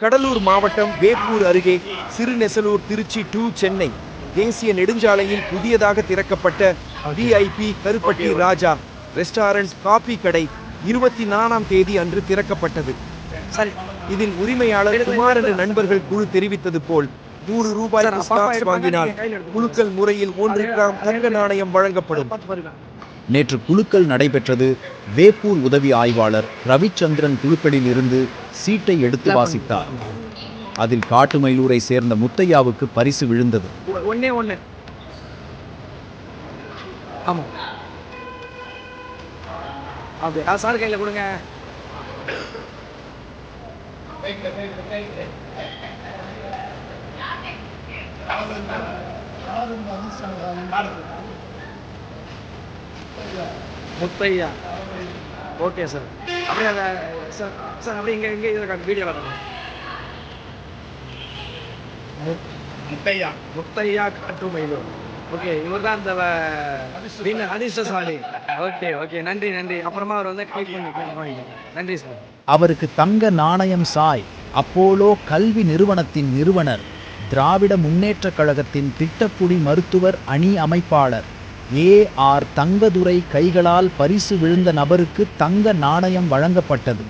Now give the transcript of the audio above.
கடலூர் மாவட்டம் வேப்பூர் அருகே சிறுநெசலூர் திருச்சி டு சென்னை தேசிய நெடுஞ்சாலையில் புதியதாக திறக்கப்பட்ட VIP கருப்பட்டி ராஜா ரெஸ்டாரண்ட் காபி கடை 24ஆம் தேதி அன்று திறக்கப்பட்டது. இதில் உரிமையாளர் குமாரன் நண்பர்கள் குழு தெரிவித்தது போல் 100 ரூபாய்க்கு ஸ்டாக்ஸ் வாங்கினால் குலுக்கல் முறையில் 1 கிராம் தங்க நாணயம் வழங்கப்படும். நேற்று குலுக்கல் நடைபெற்றது. வேப்பூர் உதவி ஆய்வாளர் ரவிச்சந்திரன் குலுக்களில் இருந்து சீட்டை எடுத்து வாசித்தார். அதில் காட்டுமயிலூரை சேர்ந்த முத்தையாவுக்கு பரிசு விழுந்தது. சார் கையில கொடுங்க. முத்தையா. Okay sir. அப்படியே சார் சார் அப்படியே இங்கே இதில் வீடியோ வரணும். முத்தையா காட்டுமயிலூர். ஓகே, இவர் தான் இந்த அதிர்ஷ்டசாலி. ஓகே ஓகே, நன்றி நன்றி. அப்புறமா அவர் வந்து கைட் பண்ணி நன்றி சார். அவருக்கு தங்க நாணயம் சாய் அப்போலோ கல்வி நிறுவனத்தின் நிறுவனர், திராவிட முன்னேற்றக் கழகத்தின் திட்டக்குடி மருத்துவர் அணி அமைப்பாளர் AR தங்கதுரை கைகளால் பரிசு விழுந்த நபருக்கு தங்க நாணயம் வழங்கப்பட்டது.